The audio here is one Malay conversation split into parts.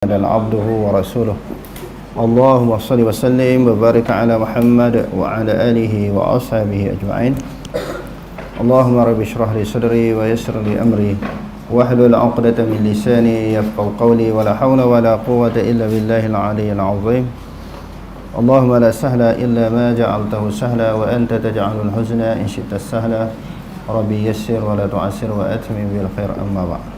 adalah abduhu wa rasuluh. Allahumma salli wa sallim wa barik ala Muhammad wa ala alihi wa ashabihi ajma'in. Allahumma rabbi shrah li sadri wa yassir li amri wahlul 'uqdatam min lisani yafqahu qawli wa la hawla wa la quwwata illa billahil 'aliyyil 'azim. Allahumma la sahla illa ma ja'altahu sahla wa anta taj'alul huzna in syi'ta sahla. Rabbi yassir wa la tu'assir wa atmim bil khair, amma ba'd.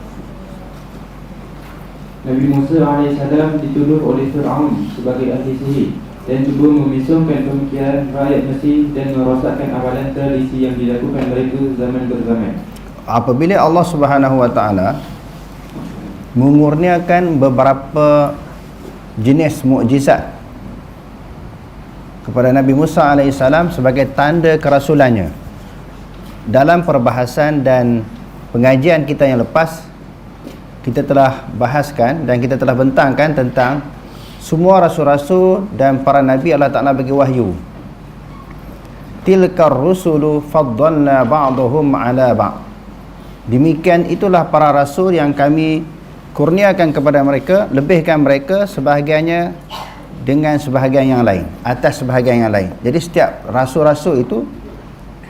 Nabi Musa AS dituduh oleh Fir'aun sebagai ahli sihir dan cuba memisahkan pemikiran rakyat Mesir dan merosakkan amalan tradisi yang dilakukan mereka zaman berzaman. Apabila Allah Subhanahu wa taala memurniakan beberapa jenis mukjizat kepada Nabi Musa AS sebagai tanda kerasulannya, dalam perbahasan dan pengajian kita yang lepas, kita telah bahaskan dan kita telah bentangkan tentang semua rasul-rasul dan para nabi Allah Ta'ala bagi wahyu. Tilkar rusulu faddalna ba'dahum ala ba'd. Demikian itulah para rasul yang kami kurniakan kepada mereka, lebihkan mereka sebahagiannya dengan sebahagian yang lain, atas sebahagian yang lain. Jadi setiap rasul-rasul itu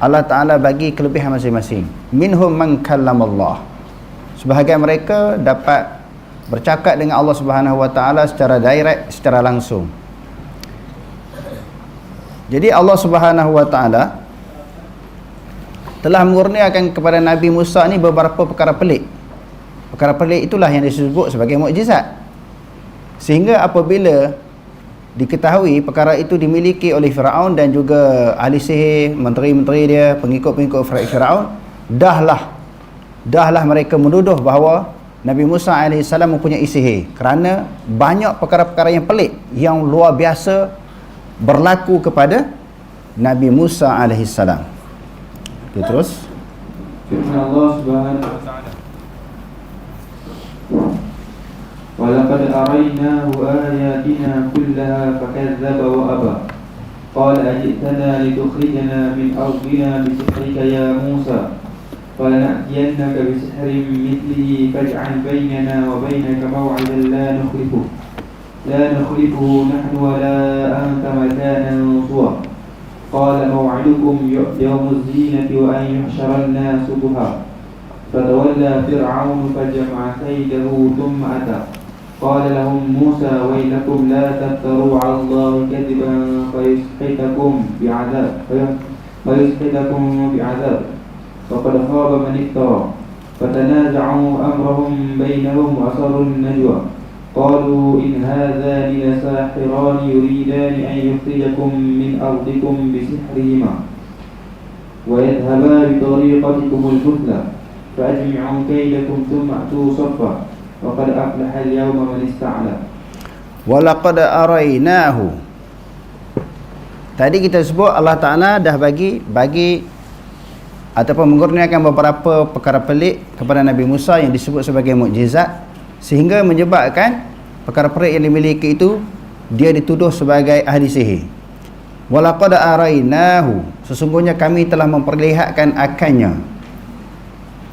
Allah Ta'ala bagi kelebihan masing-masing. Minhum man kallamallah. Sebahagian mereka dapat bercakap dengan Allah Subhanahu wa taala secara direct, secara langsung. Jadi Allah Subhanahu wa taala telah mengurniakan kepada Nabi Musa ni beberapa perkara pelik. Perkara pelik itulah yang disebut sebagai mukjizat. Sehingga apabila diketahui perkara itu dimiliki oleh Firaun dan juga ahli sihir, menteri-menteri dia, pengikut-pengikut Firaun, dahlah mereka menuduh bahawa Nabi Musa AS mempunyai sihir, kerana banyak perkara-perkara yang pelik, yang luar biasa berlaku kepada Nabi Musa AS. Okay, terus Firman Allah Subhanahu wa ta'ala, وَلَقَدْ أَرَيْنَاهُ آيَاتِنَا كُلَّهَا فَكَذَّبَ وَأَبَى قَالَ أَجِئْتَنَا لِتُخْرِجَنَا مِنْ أَرْضِنَا بِسِحْرِكَ يَا مُوسَى فَلَنَأْتِيَنَّكَ بِسِحْرٍ مِثْلِهِ فَاجْعَلْ بَيْنَنَا وَبَيْنَكَ مَوْعِدًا لَا نُخْلِفُهُ نَحْنُ وَلَا أَنْتَ مَكَانًا سُوًى قَالَ مَوْعِدُكُمْ يَوْمُ الزِّينَةِ وَأَنْ يُحْشَرَ النَّاسُ ضُحًى فَتَوَلَّى فِرْعَوْنُ فَجَمَعَ كَيْدَهُ ثُمَّ أَتَى قَالَ لَهُم مُوسَى وَيْلَكُمْ لَا تَفْتَرُوا عَلَى اللَّهِ كَذِبًا فَيُسْحِتَكُمْ بِعَذَابٍ فقد خاب من افترى فتنازعوا أمرهم بينهم وأسروا النجوى قالوا إن هذان لساحران يريدان أن يخرجكم من أرضكم بسحرهما ويذهبا بطريقتكم المثلى فأجمعوا كيدكم ثم أتوا صفا وقد أفلح اليوم من استعلى. وَلَقَدْ أَرَيْنَاهُ. Tadi kita sebut Allah Ta'ala dah bagi ataupun mengurniakan beberapa perkara pelik kepada Nabi Musa yang disebut sebagai mukjizat, sehingga menyebabkan perkara pelik yang dimiliki itu dia dituduh sebagai ahli sihir. Walaqad arainahu, sesungguhnya kami telah memperlihatkan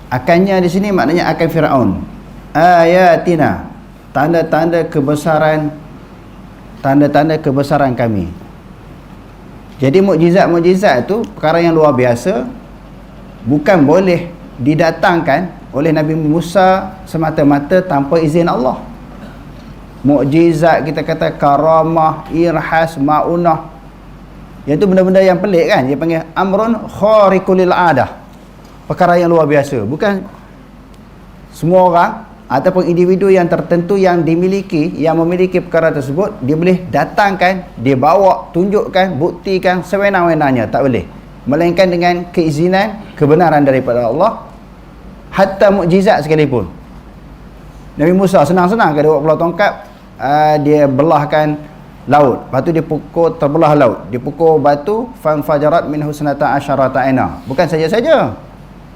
akannya di sini maknanya akan Firaun, ayatina, tanda-tanda kebesaran kami. Jadi mukjizat itu perkara yang luar biasa, bukan boleh didatangkan oleh Nabi Musa semata-mata tanpa izin Allah. Mukjizat, kita kata karamah, irhas, ma'unah, iaitu benda-benda yang pelik kan, dia panggil amrun khariqul adah, perkara yang luar biasa. Bukan semua orang ataupun individu yang tertentu yang memiliki perkara tersebut dia boleh datangkan, dia bawa, tunjukkan, buktikan sewenang-wenangnya, tak boleh, melainkan dengan keizinan, kebenaran daripada Allah. Hatta mukjizat sekalipun, Nabi Musa senang-senang dia bawa pulau tongkat, dia belahkan laut, lepas tu dia pukul, terbelah laut, dia pukul batu, fanfajarat min husnata asyarata aina. Bukan saja-saja,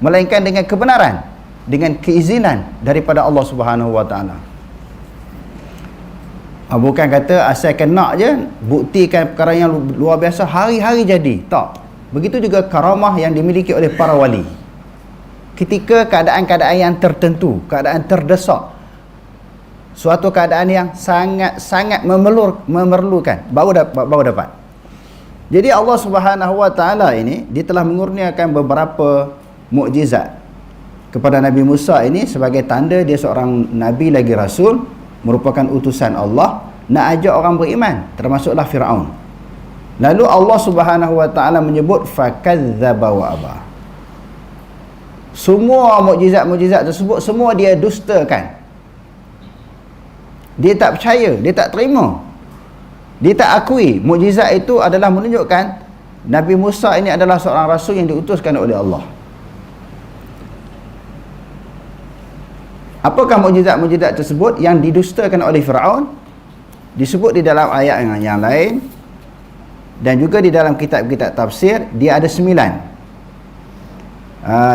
melainkan dengan kebenaran, dengan keizinan daripada Allah Subhanahu wa taala. Bukan kata asalkan nak je, buktikan perkara yang luar biasa hari-hari jadi, tak. Begitu juga karamah yang dimiliki oleh para wali. ketika keadaan-keadaan yang tertentu, keadaan terdesak, suatu keadaan yang sangat-sangat memerlukan, baru dapat. Jadi Allah Subhanahu wa taala ini dia telah mengurniakan beberapa mukjizat kepada Nabi Musa ini sebagai tanda dia seorang nabi lagi rasul, merupakan utusan Allah, nak ajak orang beriman, termasuklah Firaun. Lalu Allah Subhanahu wa taala menyebut fakadzdzaba wa aba. Semua mukjizat-mukjizat tersebut semua dia dustakan. Dia tak percaya, dia tak terima. Dia tak akui mukjizat itu adalah menunjukkan Nabi Musa ini adalah seorang rasul yang diutuskan oleh Allah. Apakah mukjizat-mukjizat tersebut yang didustakan oleh Firaun? Disebut di dalam ayat yang lain dan juga di dalam kitab-kitab tafsir, dia ada 9.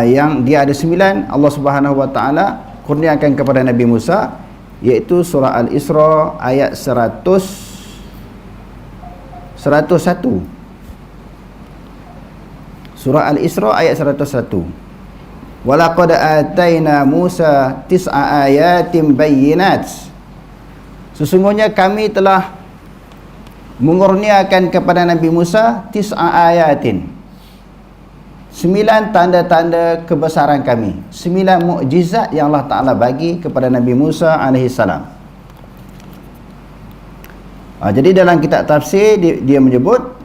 Yang dia ada 9 Allah Subhanahu wa taala kurniakan kepada Nabi Musa, iaitu surah Al-Isra ayat 101. Surah Al-Isra ayat 101. Walaqad ataina Musa 9 ayatin bayyinat. Sesungguhnya kami telah mengurniakan kepada Nabi Musa 9 ayatin, 9 tanda-tanda kebesaran kami, 9 mukjizat yang Allah Ta'ala bagi kepada Nabi Musa AS. Jadi dalam kitab tafsir dia menyebut,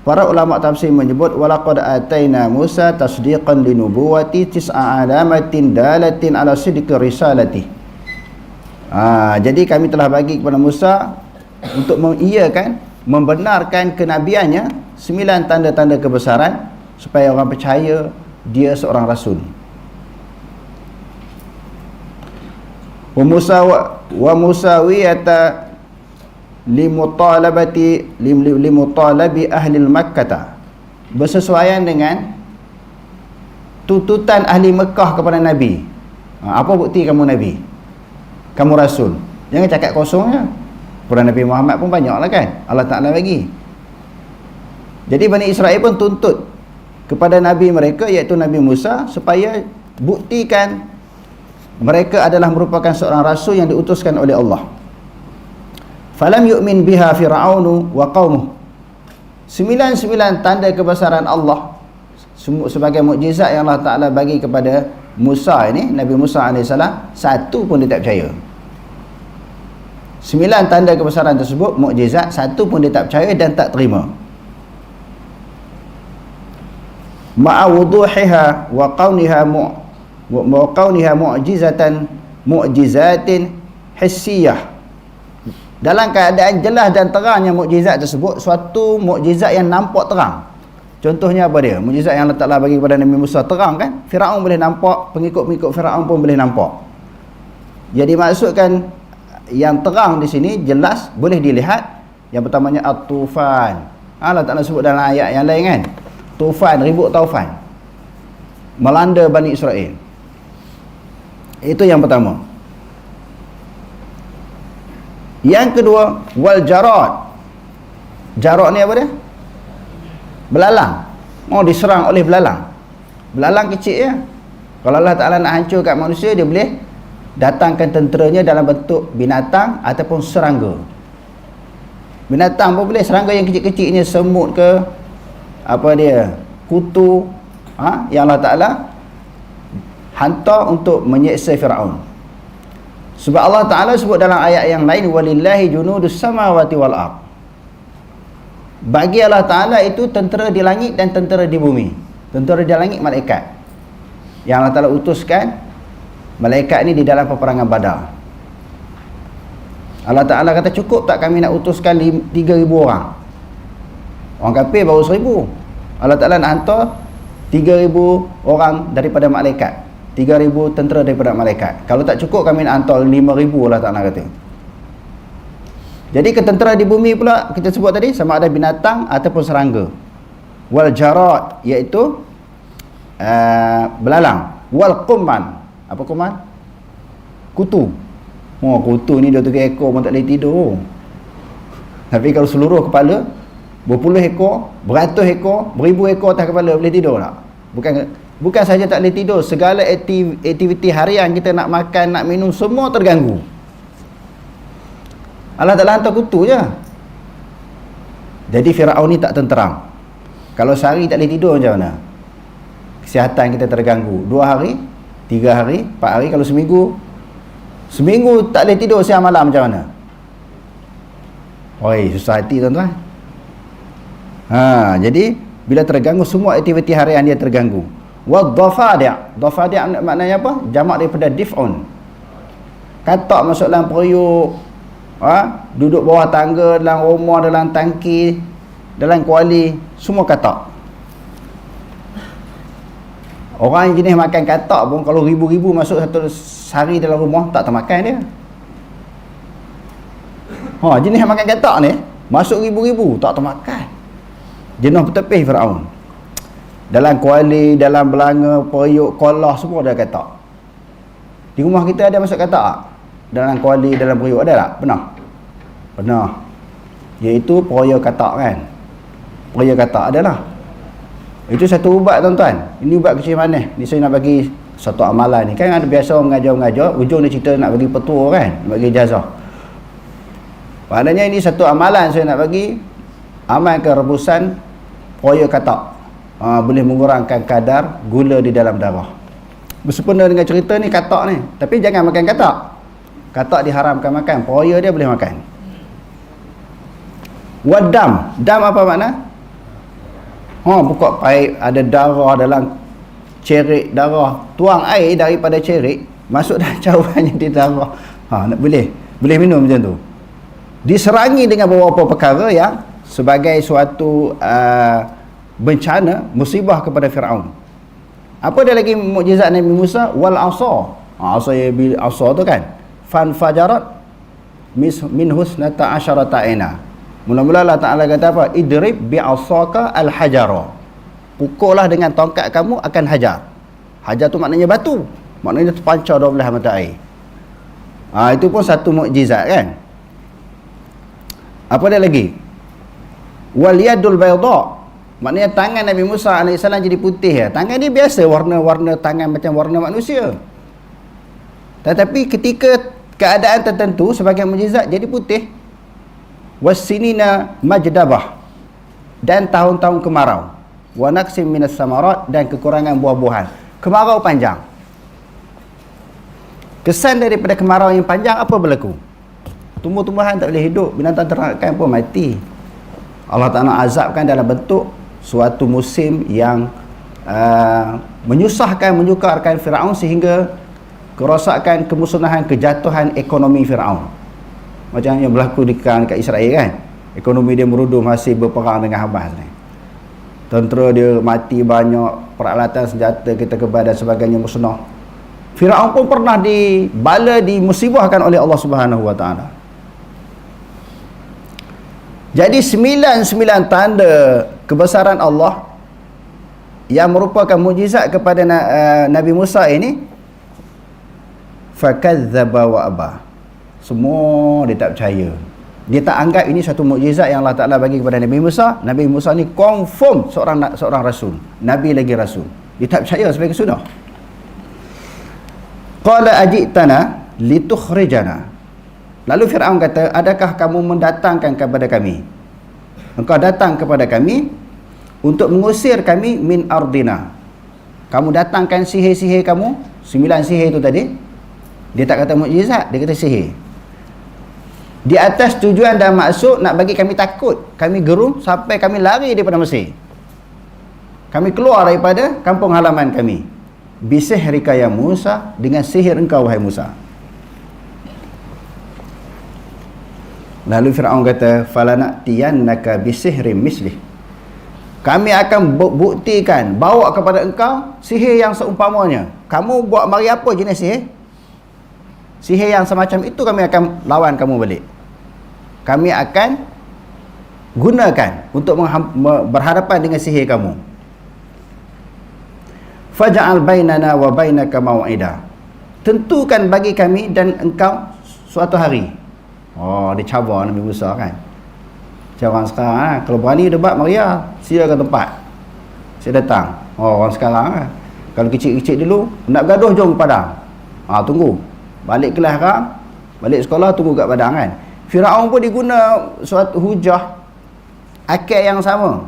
para ulama tafsir menyebut walaqad ataina Musa tasdiqan linubuwati 9 alamatin dalatin ala sidqi risalati. Jadi kami telah bagi kepada Musa untuk mengiyakan, membenarkan kenabiannya 9 tanda-tanda kebesaran supaya orang percaya dia seorang rasul. Wa musawiyata limutalabi ahli Makkah, bersesuaian dengan tuntutan ahli Mekah kepada Nabi. Apa bukti kamu Nabi? Kamu rasul. Jangan cakap kosongnya. Kepada Nabi Muhammad pun banyak lah kan, Allah Ta'ala bagi. Jadi Bani Israel pun tuntut kepada Nabi mereka, iaitu Nabi Musa, supaya buktikan mereka adalah merupakan seorang rasul yang diutuskan oleh Allah. Falam yu'min biha fir'aunu wa qaumuh. 9 tanda kebesaran Allah sebagai mukjizat yang Allah Ta'ala bagi kepada Musa ini, Nabi Musa AS, satu pun dia tak percaya. 9 tanda kebesaran tersebut, mukjizat, satu pun dia tak percaya dan tak terima. Ma'awuduhiha wa qawniha mu'jizatin hissiyah. Dalam keadaan jelas dan terangnya mukjizat tersebut, suatu mukjizat yang nampak terang. Contohnya apa dia? Mukjizat yang Allah Ta'ala bagi kepada Nabi Musa terang kan? Firaun boleh nampak, pengikut-pengikut Firaun pun boleh nampak. Jadi maksudkan yang terang di sini jelas boleh dilihat. Yang pertamanya at-tufan. Allah Ta'ala sebut dalam ayat yang lain kan? Tufan, ribut taufan melanda Bani Israel. Itu yang pertama. Yang kedua, wal jarad. Jarad ni apa dia? Belalang. Diserang oleh belalang. Belalang kecil ya. Kalau Allah Ta'ala nak hancurkan manusia, dia boleh datangkan tenteranya dalam bentuk binatang ataupun serangga. Binatang pun boleh, serangga yang kecil-kecilnya, semut ke apa dia, kutu, yang Allah Ta'ala hantar untuk menyeksa Firaun. Sebab Allah Ta'ala sebut dalam ayat yang lain, walillahi junudus samawati wal ard. Bagi Allah Ta'ala itu tentera di langit dan tentera di bumi. Tentera di langit malaikat, yang Allah Ta'ala utuskan malaikat ni di dalam peperangan Badar. Allah Ta'ala kata, cukup tak kami nak utuskan 3,000 orang? Orang kafir baru 1,000. Allah Ta'ala nak hantar 3,000 orang daripada malaikat, 3,000 tentera daripada malaikat. Kalau tak cukup, kami nak hantar 5,000, Allah Ta'ala kata. Jadi ketentera di bumi pula kita sebut tadi, sama ada binatang ataupun serangga. Wal jarad, iaitu belalang. Wal qumman. Apa qumman? Kutu. Kutu ni 2-3 ekor pun tak boleh tidur. Tapi kalau seluruh kepala, berpuluh ekor, beratus ekor, beribu ekor atas kepala, boleh tidur tak? Bukan saja tak boleh tidur, segala aktiviti harian kita, nak makan, nak minum, semua terganggu. Allah Ta'ala hantar kutu je. Jadi Firaun ni tak tenteram. Kalau sehari tak boleh tidur macam mana? Kesihatan kita terganggu. 2 hari, 3 hari, 4 hari. Kalau seminggu tak boleh tidur siang malam macam mana? Oi, susah hati tuan-tuan. Jadi bila terganggu, semua aktiviti harian dia terganggu. Wadhafadi'. Dhafadi' maknanya apa? Jamak daripada dif'un. Katak masuk dalam periuk, duduk bawah tangga, dalam rumah, dalam tangki, dalam kuali, semua katak. Orang yang jenis makan katak pun, kalau ribu-ribu masuk satu sehari dalam rumah, tak termakan dia. Jenis yang makan katak ni masuk ribu-ribu, tak termakan. Jenuh bertepih Firaun. Dalam kuali, dalam belanga, periuk, kolah, semua ada katak. Di rumah kita ada masuk katak tak? Dalam kuali, dalam periuk ada tak? Pernah. Iaitu periuk katak kan. Periuk katak adalah. Itu satu ubat tuan-tuan. Ini ubat kecil manis. Ni saya nak bagi satu amalan ni. Kan ada biasa mengajar-mengajar, ujung dia cerita nak bagi petua kan, nak bagi ijazah. Maknanya ini satu amalan saya nak bagi. Amalkan rebusan periuk katak. Boleh mengurangkan kadar gula di dalam darah. Bersempena dengan cerita ni katak ni. Tapi jangan makan katak. Katak diharamkan makan. Periuk dia boleh makan. Wadam. Dam apa makna? Buka paip, ada darah dalam cerik darah. Tuang air daripada cerik masuk dalam cawannya di darah. Boleh minum macam tu. Diserangi dengan beberapa perkara yang sebagai suatu bencana, musibah kepada Firaun. Apa dia lagi mukjizat Nabi Musa? Wal asa. Asa tu kan. Fan fajarat min husnata asyarata aina. Mula-mula Allah Ta'ala kata apa? Idrib bi'asaka al-hajara. Pukullah dengan tongkat kamu akan hajar. Hajar tu maknanya batu. Maknanya terpancar 12 mata air. Itu pun satu mukjizat kan. Apa dia lagi? Wal yadul bayda. Maknanya tangan Nabi Musa AS jadi putih ya. Tangan dia biasa warna-warna tangan macam warna manusia. Tetapi ketika keadaan tertentu sebagai mukjizat jadi putih. Wasinina majdabah, dan tahun-tahun kemarau. Wa naqsim minas samarat, dan kekurangan buah-buahan. Kemarau panjang. Kesan daripada kemarau yang panjang apa berlaku? Tumbuh-tumbuhan tak boleh hidup, binatang ternakan pun mati. Allah Ta'ala azabkan dalam bentuk suatu musim yang menyusahkan, menyukarkan Firaun sehingga kerosakan, kemusnahan, kejatuhan ekonomi Firaun. Macam yang berlaku dekat Israel kan. Ekonomi dia merudum masih berperang dengan Hamas ni. Tentera dia mati banyak, peralatan senjata kita kebal dan sebagainya musnah. Firaun pun pernah dimusibahkan oleh Allah Subhanahu Wa Taala. Jadi 99 tanda kebesaran Allah yang merupakan mukjizat kepada Nabi Musa ini, fakadzdzaba wa aba. Semua dia tak percaya. Dia tak anggap ini satu mukjizat yang Allah Ta'ala bagi kepada Nabi Musa. Nabi Musa ni confirm seorang rasul. Nabi lagi rasul. Dia tak percaya sebagai sunnah. Qala ajitana litukhrijana. Lalu Firaun kata, adakah kamu mendatangkan kepada kami? Engkau datang kepada kami untuk mengusir kami min ardina. Kamu datangkan sihir-sihir kamu, 9 sihir itu tadi. Dia tak kata mukjizat, dia kata sihir. Di atas tujuan dan maksud nak bagi kami takut, kami gerung sampai kami lari daripada Mesir. Kami keluar daripada kampung halaman kami. Bisihrika ya Musa, dengan sihir engkau wahai Musa. Lalu Firaun kata, falanatiyannaka bisihrin mislih. Kami akan buktikan, bawa kepada engkau sihir yang seumpamanya. Kamu buat mari apa jenis sihir? Sihir yang semacam itu kami akan lawan kamu balik. Kami akan gunakan untuk berhadapan dengan sihir kamu. Faj'al bainana wa bainaka mau'ida. Tentukan bagi kami dan engkau suatu hari. Dia cabar Nabi Musa kan. Macam orang sekarang kalau berani debat Maria, sila ke tempat. Saya datang. Orang sekarang kalau kecil-kecil dulu nak gaduh jom ke padang. Tunggu. Balik kelas kan, balik sekolah tunggu kat padang kan. Firaun pun diguna suatu hujah akal yang sama.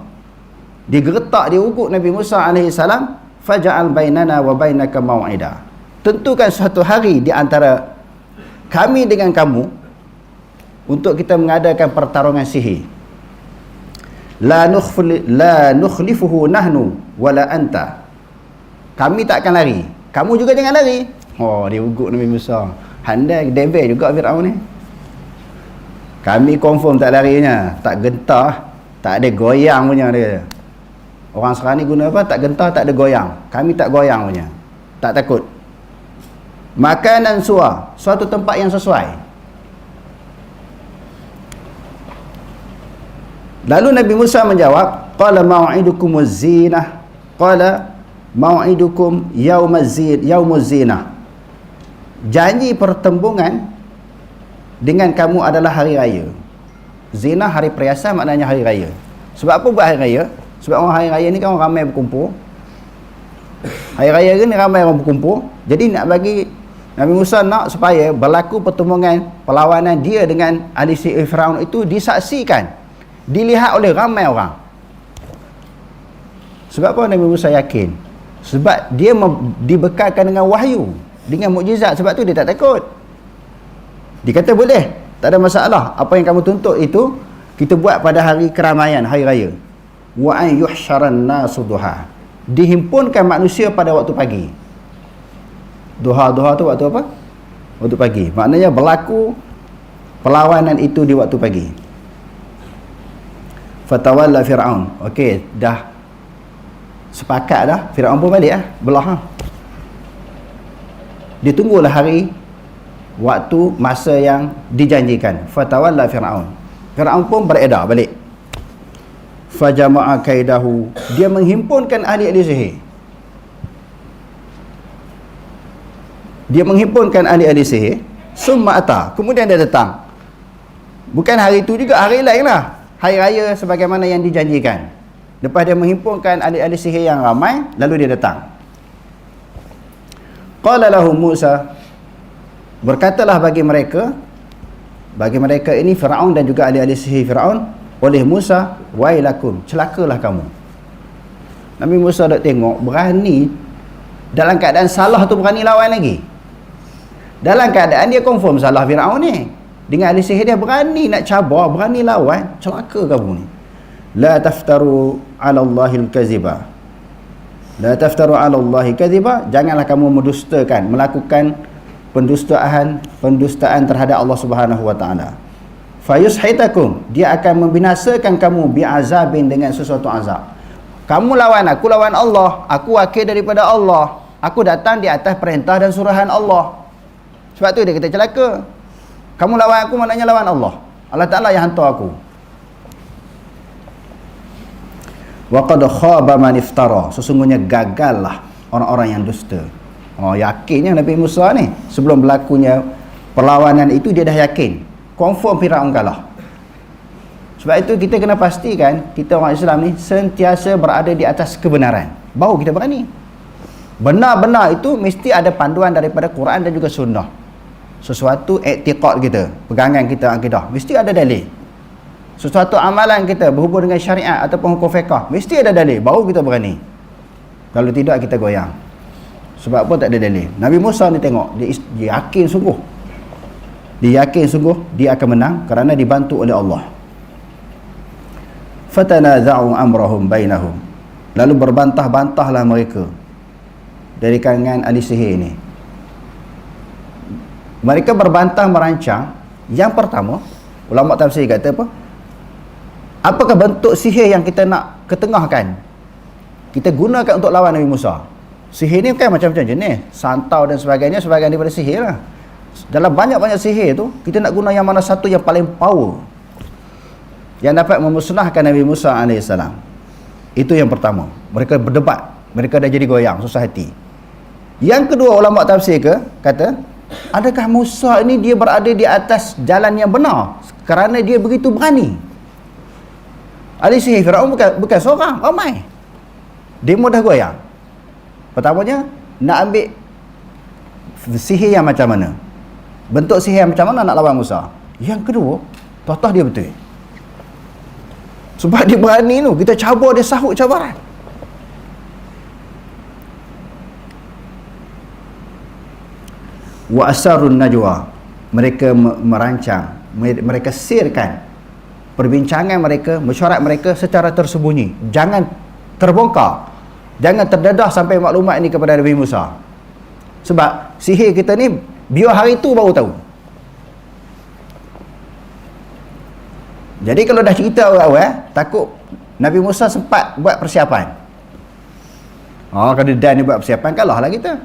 Digertak, diugut Nabi Musa AS, faja'al bainana wa bainaka maw'ida. Tentukan suatu hari di antara kami dengan kamu untuk kita mengadakan pertarungan sihir. La nukhlifuhu nahnu wala anta. Kami tak akan lari, kamu juga jangan lari. Oh, dia ugut Nabi Musa. Handai devil juga Firaun ni. Kami confirm tak larinya, tak gentar, tak ada goyang punya dia. Orang sekarang ni guna apa? Tak gentar, tak ada goyang. Kami tak goyang punya, tak takut. Makanan suatu tempat yang sesuai. Lalu Nabi Musa menjawab, qala mau'idukumuz zinah. Qala mau'idukum yaumuz zinah. Janji pertembungan dengan kamu adalah hari raya. Zina hari perhiasan, maknanya hari raya. Sebab apa buat hari raya? Sebab orang hari raya ni kan orang ramai berkumpul. Hari raya ni ramai orang berkumpul. Jadi nak bagi Nabi Musa nak supaya berlaku pertembungan perlawanan dia dengan ahli sihir Firaun itu disaksikan, dilihat oleh ramai orang. Sebab apa Nabi Musa yakin? Sebab dia dibekalkan dengan wahyu, dengan mukjizat. Sebab tu dia tak takut. Dia kata boleh, tak ada masalah. Apa yang kamu tuntut itu kita buat pada hari keramaian, hari raya. Wa an yuhsyaran nasu duha. Dihimpunkan manusia pada waktu pagi. Duha tu waktu apa? Waktu pagi. Maknanya berlaku perlawanan itu di waktu pagi. Fatawalla Fir'aun. Okey, dah sepakat dah. Fir'aun pun balik belah. Dia tunggulah hari, waktu, masa yang dijanjikan. Fatawalla Fir'aun. Fir'aun pun beredar balik. Fajama'a kaidahu. Dia menghimpunkan ahli-ahli sihir. Dia menghimpunkan ahli-ahli sihir. Summa ata. Kemudian dia datang. Bukan hari itu juga, hari lain lah. Hari raya sebagaimana yang dijanjikan. Lepas dia menghimpunkan ahli-ahli sihir yang ramai, lalu dia datang. Qala lahum Musa. Berkatalah bagi mereka ini Firaun dan juga ahli-ahli sihir Firaun oleh Musa, wailakum, celakalah kamu. Nabi Musa dah tengok berani, dalam keadaan salah tu berani lawan lagi. Dalam keadaan dia confirm salah Firaun ni, dengan ahli sihir dia berani nak cabar, berani lawan. Celaka kamu ni. La taftaru 'ala Allahil kaziba. La taftaru 'ala Allahi kaziba. Janganlah kamu mendustakan, melakukan pendustaan terhadap Allah Subhanahu wa taala. Fayushitakum, dia akan membinasakan kamu bi'azabin, dengan sesuatu azab. Kamu lawan aku, lawan Allah. Aku wakil daripada Allah. Aku datang di atas perintah dan suruhan Allah. Sebab tu dia kata celaka. Kamu lawan aku maknanya lawan Allah. Allah Ta'ala yang hantar aku. Wa qad khaba man iftara. Sesungguhnya gagallah orang-orang yang dusta. Oh, yakinnya Nabi Musa ni sebelum berlakunya perlawanan itu dia dah yakin. Confirm Firaun kalah. Sebab itu kita kena pastikan kita orang Islam ni sentiasa berada di atas kebenaran. Baru kita berani. Benar-benar itu mesti ada panduan daripada Quran dan juga sunnah. Sesuatu i'tiqad kita, pegangan kita akidah, mesti ada dalil. Sesuatu amalan kita berhubung dengan syariat ataupun hukum fiqh, mesti ada dalil, baru kita berani. Kalau tidak kita goyang. Sebab apa tak ada dalil? Nabi Musa ni tengok, dia yakin sungguh. Dia yakin sungguh dia akan menang kerana dibantu oleh Allah. Fatanaza'u amrahum bainahum. Lalu berbantah-bantahlah mereka dari kalangan ahli sihir ini. Mereka berbantah merancang. Yang pertama, ulama tafsir kata apa? Apakah bentuk sihir yang kita nak ketengahkan? Kita gunakan untuk lawan Nabi Musa. Sihir ni kan macam-macam jenis, santau dan sebagainya, sebahagian daripada sihir lah. Dalam banyak-banyak sihir tu, kita nak guna yang mana satu yang paling power, yang dapat memusnahkan Nabi Musa AS. Itu yang pertama. Mereka berdebat, mereka dah jadi goyang, susah hati. Yang kedua, ulama tafsir kata, adakah Musa ini dia berada di atas jalan yang benar kerana dia begitu berani? Ahli sihir Firaun bukan seorang, ramai. Dia mudah goyang. Pertamanya, nak ambil sihir yang macam mana? Bentuk sihir yang macam mana nak lawan Musa? Yang kedua, tahu dia betul. Sebab dia berani tu, kita cabar dia sahut cabaran. Wa asarun najwa, mereka merancang, mereka sirkan perbincangan mereka, mesyuarat mereka secara tersembunyi. Jangan terbongkar, jangan terdedah sampai maklumat ini kepada Nabi Musa. Sebab sihir kita ni biar hari tu baru tahu. Jadi kalau dah cerita awal-awal, takut Nabi Musa sempat buat persiapan. Kalau Dan ni buat persiapan, kalahlah kita.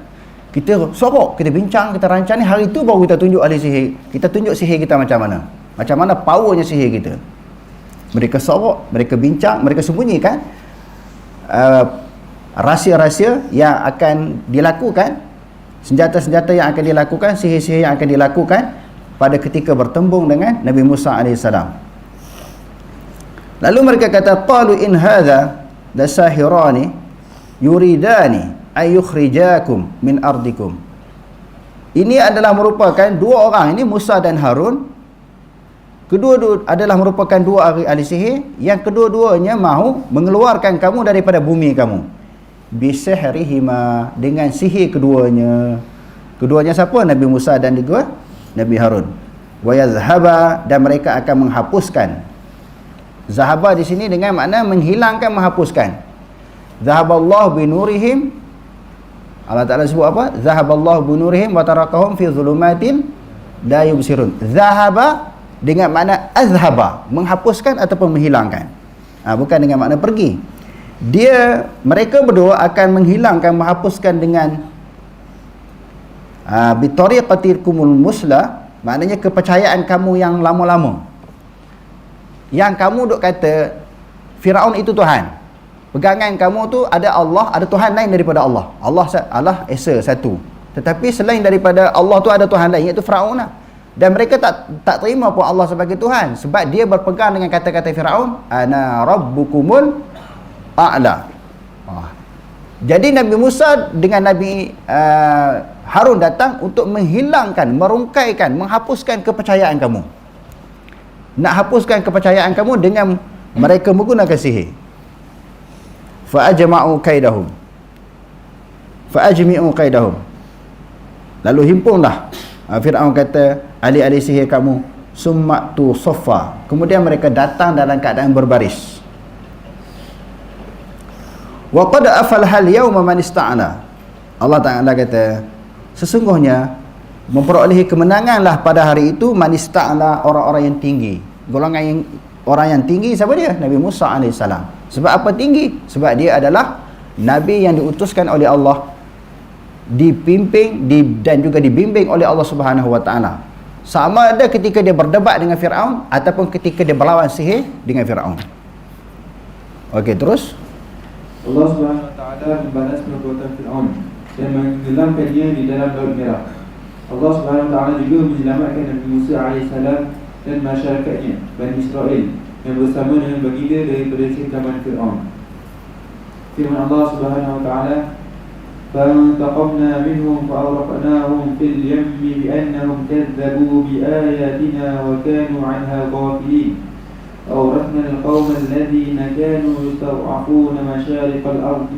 Kita sorok, kita bincang, kita rancang ni, hari tu baru kita tunjuk ahli sihir. Kita tunjuk sihir kita macam mana. Macam mana powernya sihir kita. Mereka sorok, mereka bincang, mereka sembunyikan rahsia-rahsia yang akan dilakukan, senjata-senjata yang akan dilakukan, sihir-sihir yang akan dilakukan pada ketika bertembung dengan Nabi Musa AS. Lalu mereka kata, qalu in hadha lasahirani yuridani ay yukhrijakum min ardikum. Ini adalah merupakan dua orang ini, Musa dan Harun. Kedua-dua adalah merupakan dua ahli sihir yang kedua-duanya mahu mengeluarkan kamu daripada bumi kamu. Bisihrihima, dengan sihir keduanya. Keduanya siapa? Nabi Musa dan juga Nabi Harun. Wa yazhaba, dan mereka akan menghapuskan. Zahaba di sini dengan makna menghilangkan, menghapuskan. Zahaballahu binurihim, Allah Ta'ala sebut apa? Zahaballahu binurihim wa tarakahum fi zulumatin la yubsirun. Zahaba dengan makna azhaba, menghapuskan ataupun menghilangkan. Bukan dengan makna pergi. Mereka berdua akan menghilangkan, menghapuskan dengan bitariqatikumul musla, maknanya kepercayaan kamu yang lama-lama. Yang kamu duk kata Firaun itu Tuhan. Pegangan kamu tu ada Allah, ada Tuhan lain daripada Allah. Allah Esa satu. Tetapi selain daripada Allah tu ada Tuhan lain, iaitu Firaun lah. Dan mereka tak terima pun Allah sebagai Tuhan, sebab dia berpegang dengan kata-kata Firaun, ana rabbukumul a'la. Jadi Nabi Musa dengan Nabi Harun datang untuk menghilangkan, merungkaikan, menghapuskan kepercayaan kamu. Nak hapuskan kepercayaan kamu dengan mereka menggunakan sihir. Fa'ajma'u kaidahum. Fa'ajmi'u kaidahum. Lalu himpunlah, Firaun kata, ahli-ahli sihir kamu, summatu soffa. Kemudian mereka datang dalam keadaan berbaris. Wa qad afalhal yawma man ista'ala. Allah Ta'ala kata, sesungguhnya memperolehi kemenanganlah pada hari itu man ista'ala, orang-orang yang tinggi. Orang yang tinggi siapa dia? Nabi Musa AS. Sebab apa tinggi? Sebab dia adalah Nabi yang diutuskan oleh Allah, dipimpin dan juga dibimbing oleh Allah Subhanahu Wa Taala. Sama ada ketika dia berdebat dengan Firaun ataupun ketika dia berlawan sihir dengan Firaun. Okey, terus Allah Subhanahu Wa Taala membalas perbuatan Firaun dan menenggelamkannya di dalam Laut Merah. Allah Subhanahu Wa Taala juga menyelamatkan Nabi Musa AS dan masyarakatnya, Bani Israel, yang bersama dengan baginda daripada sihkaman Firaun. Firman Allah Subhanahu Wa Taala, فَانْتَقَمْنَا مِنْهُمْ فَأَغْرَقْنَاهُمْ فِي الْيَمِّ بِأَنَّهُمْ كَذَّبُوا بِآيَاتِنَا وَكَانُوا عَنْهَا غَافِلِينَ أَوْرَثْنَا الْقَوْمَ الَّذِينَ كَانُوا يَسْتَضْعَفُونَ مَشَارِقَ الْأَرْضِ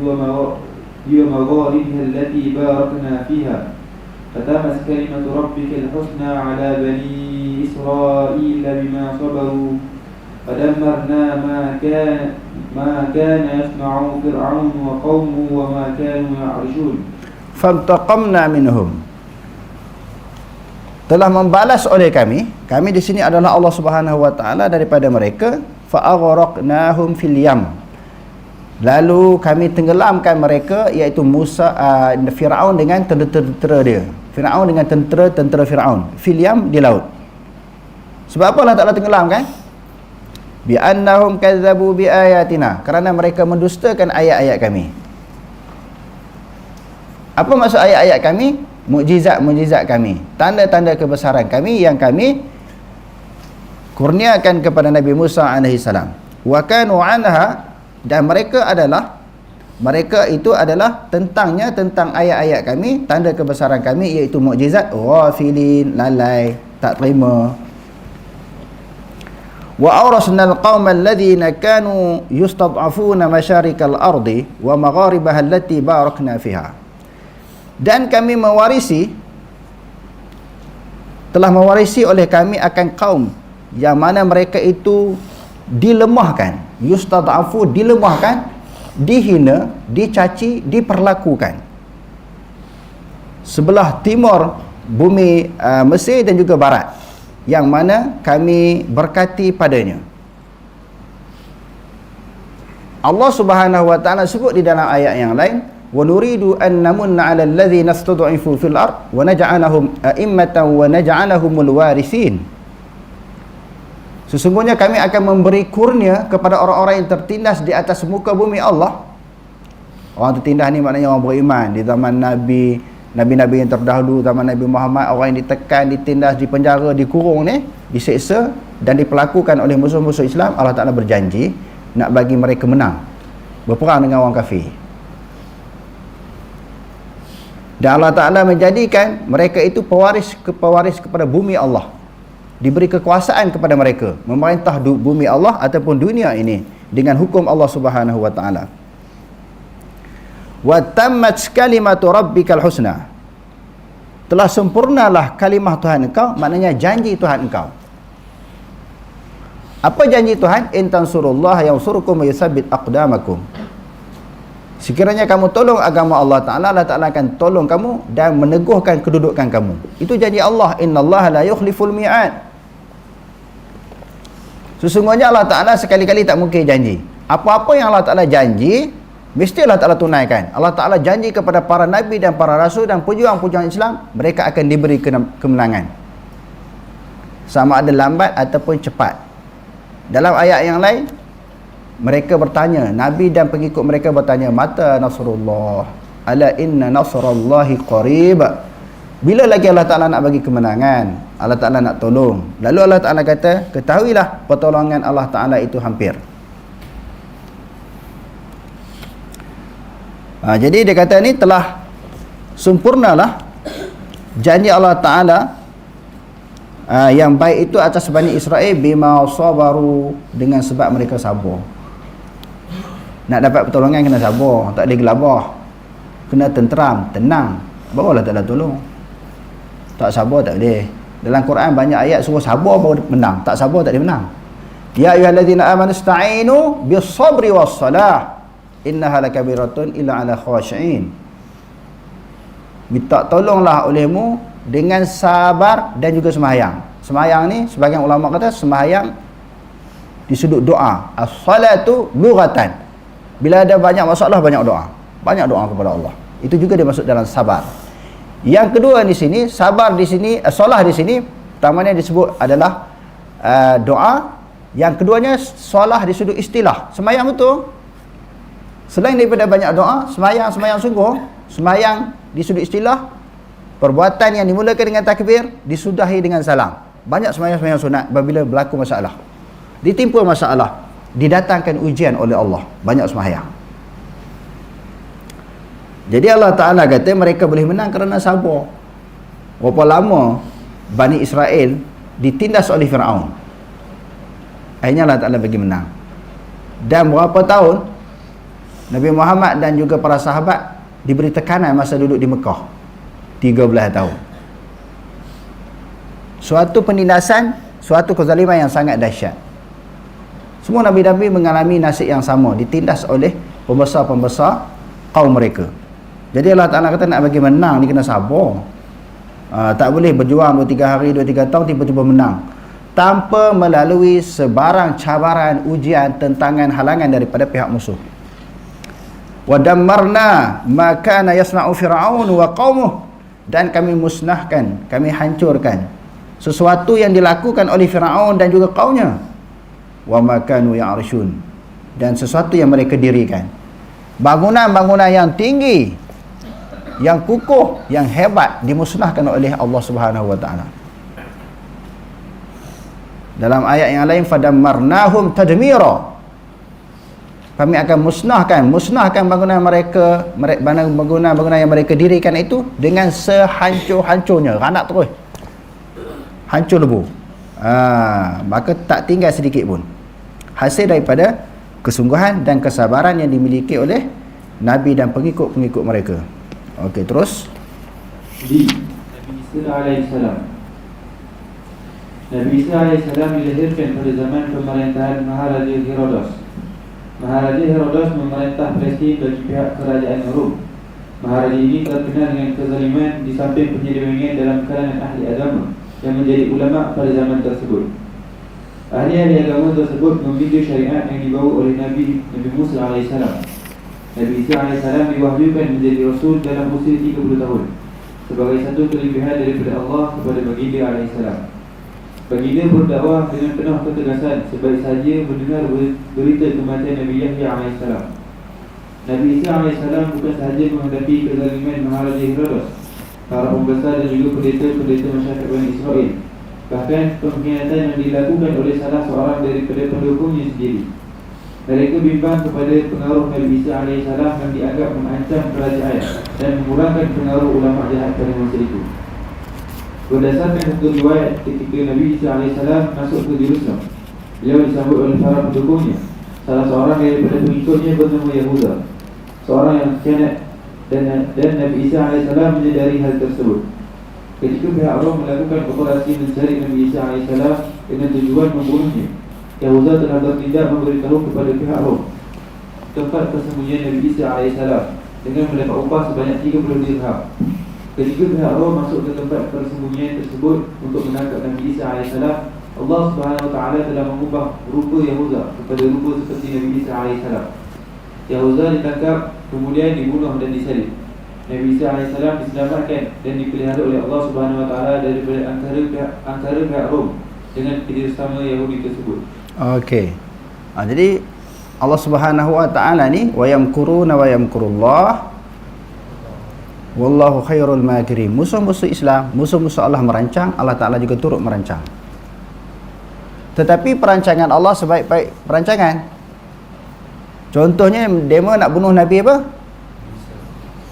وَمَغَارِبِهَا الَّتِي بَارَكْنَا فِيهَا فَتَمَّتْ كَلِمَةُ رَبِّكَ الْحُسْنَى عَلَى بَنِي إِسْرَائِيلَ بِمَا صَبَرُوا فَدَمَّرْنَا ما كان يصنع فرعون وقومه وما كانوا يعرشون. فَانْتَقَمْنَا مِنْهُمْ, telah membalas oleh kami di sini adalah Allah Subhanahu Wa Taala daripada mereka. فَأَغْرَقْنَاهُمْ فِي الْيَمِّ, lalu kami tenggelamkan mereka, iaitu Firaun dengan tentera dia. Firaun dengan tentera Firaun. Fil yam, di laut. Sebab apa Allah Ta'ala tenggelamkan? Bi'annahum kazzabu biayatina, kerana mereka mendustakan ayat-ayat kami. Apa maksud ayat-ayat kami? Mukjizat-mukjizat kami, tanda-tanda kebesaran kami yang kami kurniakan kepada Nabi Musa AS. Wa kanu anha, dan mereka itu adalah tentang ayat-ayat kami, tanda kebesaran kami, iaitu mukjizat, ghafilin, lalai, tak terima. wa awrasnal qaumal ladzina kanu yustad'afuna masyarikal ardi wa magharibaha allati barakna fiha. Dan kami telah mewarisi oleh kami akan kaum yang mana mereka itu dilemahkan, yustad'afu, dilemahkan, dihina, dicaci, diperlakukan sebelah timur bumi Mesir dan juga barat, yang mana kami berkati padanya. Allah Subhanahu wa taala sebut di dalam ayat yang lain, wa nuridu an namunna 'alal ladzina istud'ifu fil ard wa naj'alahum a'immatan wa naj'alahumul warithin. Sesungguhnya kami akan memberi kurnia kepada orang-orang yang tertindas di atas muka bumi Allah. Orang tertindas ni maknanya orang beriman di zaman Nabi-Nabi yang terdahulu, zaman Nabi Muhammad. Orang yang ditekan, ditindas, dipenjara, dikurung ni, diseksa dan diperlakukan oleh musuh-musuh Islam. Allah Ta'ala berjanji nak bagi mereka menang berperang dengan orang kafir. Dan Allah Ta'ala menjadikan mereka itu pewaris kepada bumi Allah. Diberi kekuasaan kepada mereka memerintah bumi Allah ataupun dunia ini dengan hukum Allah Subhanahu wa taala. Wa tammat kalimatu rabbikal husna. Telah sempurnalah kalimah Tuhan engkau, maknanya janji Tuhan engkau. Apa janji Tuhan? In tansurullaha yansurkum wa yutsabbit aqdamakum. Sekiranya kamu tolong agama Allah Ta'ala, Allah Ta'ala akan tolong kamu dan meneguhkan kedudukan kamu. Itu janji Allah. Innallaha la yukhliful mi'ad. Sesungguhnya Allah Ta'ala sekali-kali tak mungkin janji. Apa-apa yang Allah Ta'ala janji, mesti Allah Ta'ala tunaikan. Allah Ta'ala janji kepada para Nabi dan para Rasul dan pejuang-pejuang Islam, mereka akan diberi kemenangan. Sama ada lambat ataupun cepat. Dalam ayat yang lain, mereka bertanya, Nabi dan pengikut mereka bertanya, mata nasrullah, ala inna nasrallahi qarib. Bila lagi Allah Ta'ala nak bagi kemenangan, Allah Ta'ala nak tolong. Lalu Allah Ta'ala kata, ketahuilah pertolongan Allah Ta'ala itu hampir. Jadi dia kata ni telah sempurnalah janji Allah Ta'ala yang baik itu atas Bani Israel bima sabaru, dengan sebab mereka sabar. Nak dapat pertolongan kena sabar, tak boleh gelabah, kena tenteram, tenang, baru Allah Ta'ala tolong. Tak sabar tak boleh. Dalam Quran banyak ayat suruh sabar baru menang, tak sabar tak boleh menang. Ya ayyuhallazina amanu ista'inu bis-sabri was-salah innaha lakabiratun illa 'ala khashi'in. Minta tolonglah olehmu dengan sabar dan juga sembahyang. Sembahyang ni sebagian ulama kata sembahyang di sudut doa. As-salatu lughatan. Bila ada banyak masalah, banyak doa. Banyak doa kepada Allah. Itu juga dia masuk dalam sabar. Yang kedua di sini, sabar di sini, solah di sini, pertamanya disebut adalah doa. Yang keduanya solah di sudut istilah. Sembahyang betul. Selain daripada banyak doa, sembahyang sungguh, sembahyang di sudut istilah, perbuatan yang dimulakan dengan takbir disudahi dengan salam. Banyak sembahyang sunat apabila berlaku masalah, ditimpa masalah, didatangkan ujian oleh Allah, banyak sembahyang. Jadi Allah Ta'ala kata mereka boleh menang kerana sabar. Berapa lama Bani Israel ditindas oleh Firaun, akhirnya Allah Ta'ala bagi menang. Dan berapa tahun Nabi Muhammad dan juga para sahabat diberi tekanan masa duduk di Mekah, 13 tahun. Suatu penindasan, suatu kezaliman yang sangat dahsyat. Semua Nabi-Nabi mengalami nasib yang sama, ditindas oleh pembesar-pembesar kaum mereka. Jadi Allah Ta'ala kata nak bagi menang ni kena sabar. Tak boleh berjuang 2-3 hari, 2-3 tahun tiba-tiba menang tanpa melalui sebarang cabaran, ujian, tentangan, halangan daripada pihak musuh. Wa dammarna ma kana yasna'u fir'aun wa qaumuh, dan kami musnahkan, kami hancurkan sesuatu yang dilakukan oleh Firaun dan juga kaumnya. Wa ma kanu ya'rishun, dan sesuatu yang mereka dirikan, bangunan-bangunan yang tinggi, yang kukuh, yang hebat, dimusnahkan oleh Allah Subhanahu wa taala. Dalam ayat yang lain, fadammarnahum tadmira, kami akan musnahkan bangunan mereka, bangunan yang mereka dirikan itu dengan sehancur-hancurnya. Ranak terus hancur lebu. Maka tak tinggal sedikit pun. Hasil daripada kesungguhan dan kesabaran yang dimiliki oleh Nabi dan pengikut-pengikut mereka. Okey, terus. Nabi Isa alaihissalam. Nabi Isa alaihissalam dilahirkan pada zaman pemerintahan Maharaja Herodos. Maharaja Herodos memerintah Palestin bagi pihak kerajaan Rom. Maharaja ini terkenal dengan kezaliman di samping penyelewengan dalam kalangan ahli agama yang menjadi ulama pada zaman tersebut. Ahli-ahli agama tersebut membimbing syariat yang dibawa oleh Nabi Musa alaihissalam. Nabi Isa alaihissalam diwahyukan menjadi Rasul dalam usia 30 tahun sebagai satu kelebihan daripada Allah kepada baginda alaihissalam. Baginda berdakwah dengan penuh ketegasan sebaik saja mendengar berita kematian Nabi Yahya alaihissalam. Nabi Isa alaihissalam bukan sahaja menghadapi kezaliman Maharaja Herodos, para pembesar dan juga pendeta-pendeta masyarakat Bani Israel, bahkan pengkhianatan yang dilakukan oleh salah seorang daripada pendukungnya sendiri. Mereka bimbang kepada pengaruh Nabi Isa alaihissalam yang dianggap mengancam kerajaan dan mengurangkan pengaruh ulama jahat pada masa itu. Berdasarkan satu riwayat, ketika Nabi Isa alaihissalam masuk ke Jerusalem, beliau disambut oleh para pendukungnya. Salah seorang daripada pengikutnya bernama Yahuda, seorang yang khianat, dan Nabi Isa alaihissalam menyadari hal tersebut. Ketika pihak Rom melakukan operasi mencari Nabi Isa alaihissalam dengan tujuan membunuhnya, Yahuda telah bertindak memberitahu kepada pihak Rom tempat persembunyian Nabi Isa alaihissalam dengan mendapat upah sebanyak 30 dirham. Ketika pihak Rom masuk ke tempat persembunyian tersebut untuk menangkap Nabi Isa alaihissalam, Allah Subhanahu wa taala telah mengubah rupa Yahuda kepada rupa seperti Nabi Isa alaihissalam. Yahuda ditangkap, kemudian dibunuh dan disalib. Nabi Isa alaihissalam diselamatkan dan dipelihara oleh Allah Subhanahu wa taala daripada antara pihak Rom dengan kerjasama Yahudi tersebut. Okey. Jadi Allah Subhanahu wa taala ni wa yamkuruna wa yamkurullah wallahu khairul makirin. Musuh-musuh Islam, musuh-musuh Allah merancang, Allah taala juga turut merancang. Tetapi perancangan Allah sebaik-baik perancangan. Contohnya demo nak bunuh Nabi apa?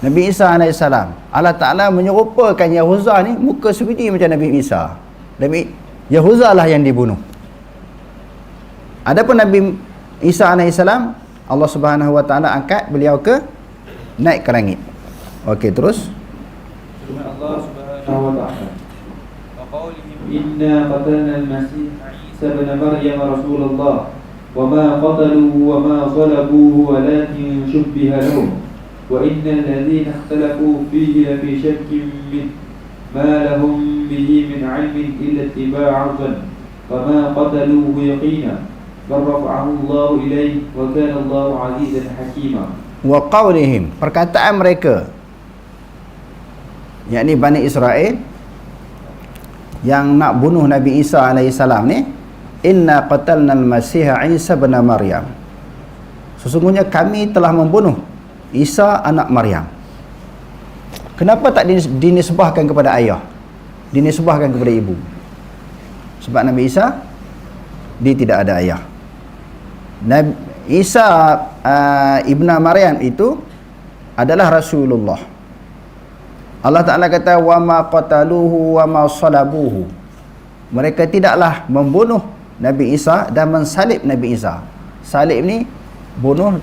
Nabi Isa alaihissalam. Allah taala menyerupakan Yahuza ni muka sebiji macam Nabi Isa. Nabi Yahuza lah yang dibunuh. Adapun Nabi Isa alaihissalam, Allah Subhanahu wa taala angkat beliau naik ke langit. Okey, terus. Firman Allah Subhanahu wa taala, wa qawlihim inna qatalna al-masih Isa ibn Maryam Rasulullah wa ma qataluhu wa ma salabuhu walakin shubbiha lahum wa innal ladzina ikhtalafu fihi la fi shakkin min ma lahum bihi min 'ilmin illa ittiba'a dhann wa ma qataluhu yaqina bal rafa'ahu Allah ilayhi wa kana Allah 'azizan hakima. Wa qawlihim, perkataan mereka, yakni Bani Israel yang nak bunuh Nabi Isa alaihissalam ni, inna qatalna al-masih Isa bin Maryam, sesungguhnya kami telah membunuh Isa anak Maryam. Kenapa tak dinisbahkan kepada ayah, dinisbahkan kepada ibu? Sebab Nabi Isa dia tidak ada ayah. Nabi Isa ibn Maryam itu adalah Rasulullah. Allah Ta'ala kata wa ma qataluhu wa ma salabuhu, mereka tidaklah membunuh Nabi Isa dan mensalib Nabi Isa. Salib ni bunuh,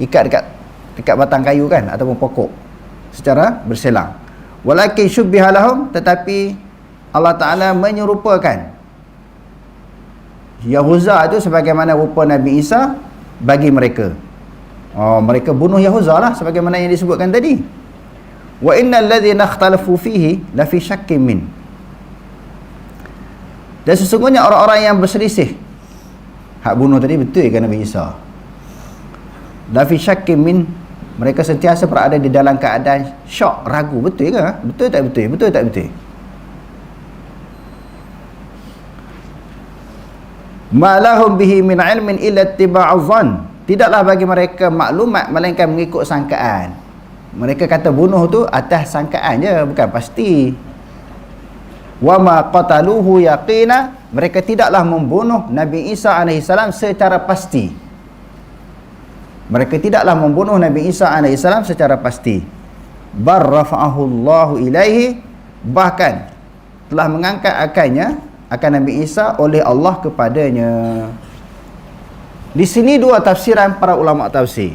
ikat dekat batang kayu kan, ataupun pokok secara berselang. Walakin syubbiha lahum, tetapi Allah Ta'ala menyerupakan Yahuza itu sebagaimana rupa Nabi Isa bagi mereka. Mereka bunuh Yahuza lah sebagaimana yang disebutkan tadi. Wa innal ladzina ikhtalafu fihi la fi syakkin min, dan sesungguhnya orang-orang yang berselisih hak bunuh tadi betul ke Nabi Isa, la fi syakkin min, mereka sentiasa berada di dalam keadaan syok, ragu, betul ke? Betul tak betul? Betul tak betul? Ma lahum bihi min ilmin illa ittiba'u dhann, tidaklah bagi mereka maklumat melainkan mengikut sangkaan. Mereka kata bunuh tu atas sangkaan je, bukan pasti. Wa ma qataluhu yaqina, mereka tidaklah membunuh Nabi Isa alaihissalam secara pasti. Mereka tidaklah membunuh Nabi Isa alaihissalam secara pasti. Bar rafa'ahu Allahu ilaihi, bahkan telah mengangkat akannya akan Nabi Isa oleh Allah kepadanya. Di sini dua tafsiran para ulama tafsir.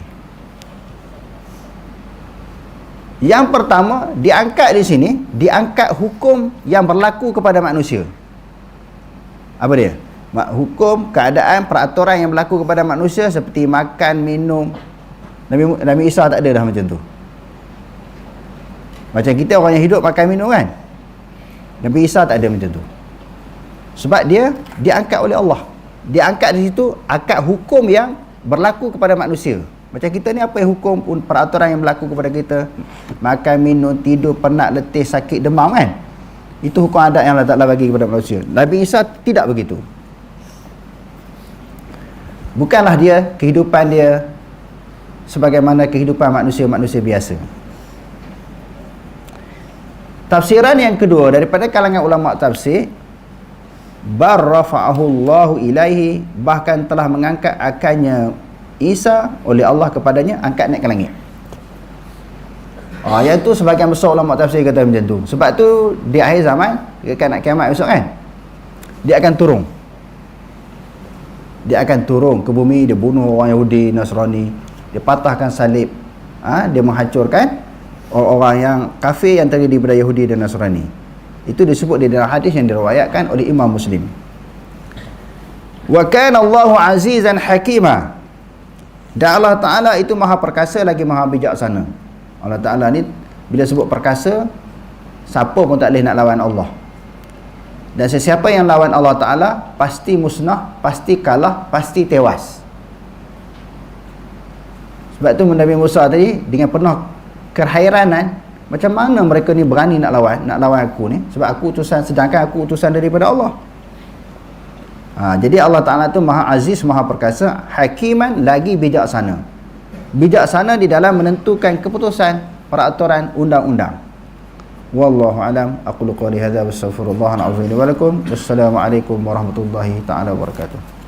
Yang pertama, diangkat di sini, diangkat hukum yang berlaku kepada manusia. Apa dia? Hukum, keadaan, peraturan yang berlaku kepada manusia seperti makan, minum. Nabi Isa tak ada dah macam tu. Macam kita orang yang hidup makan minum kan. Nabi Isa tak ada macam tu. Sebab dia diangkat oleh Allah. Diangkat di situ akad hukum yang berlaku kepada manusia. Macam kita ni, apa yang hukum peraturan yang berlaku kepada kita? Makan, minum, tidur, penat, letih, sakit, demam kan? Itu hukum adat yang Allah Ta'ala bagi kepada manusia. Nabi Isa tidak begitu. Bukanlah dia, kehidupan dia sebagaimana kehidupan manusia-manusia biasa. Tafsiran yang kedua daripada kalangan ulama tafsir, bar rafa'ahu Allahu ilaihi, bahkan telah mengangkat akannya Isa oleh Allah kepadanya, angkat naik ke langit. Yang tu sebahagian besar ulama tafsir kata macam tu. Sebab tu di akhir zaman, dekat nak kiamat besok kan, dia akan turun. Dia akan turun ke bumi, dia bunuh orang Yahudi, Nasrani, dia patahkan salib, dia menghancurkan orang-orang yang kafir yang terdiri daripada Yahudi dan Nasrani. Itu disebut di dalam hadis yang diriwayatkan oleh Imam Muslim. Wa kana Allahu azizan hakima. Dan Allah Ta'ala itu maha perkasa lagi maha bijaksana. Allah Ta'ala ni bila sebut perkasa, siapa pun tak boleh nak lawan Allah. Dan sesiapa yang lawan Allah Ta'ala pasti musnah, pasti kalah, pasti tewas. Sebab tu Nabi Musa tadi dengan penuh kehairanan, macam mana mereka ni berani nak lawan aku ni, sebab aku utusan, sedangkan aku utusan daripada Allah. Jadi Allah Ta'ala tu maha aziz, maha perkasa, hakiman, lagi bijaksana. Bijaksana di dalam menentukan keputusan, peraturan, undang-undang. Wallahu alam. Aqulu qawli hadza wa astaghfirullahal azim li wa lakum. Wassalamu alaikum warahmatullahi taala wabarakatuh.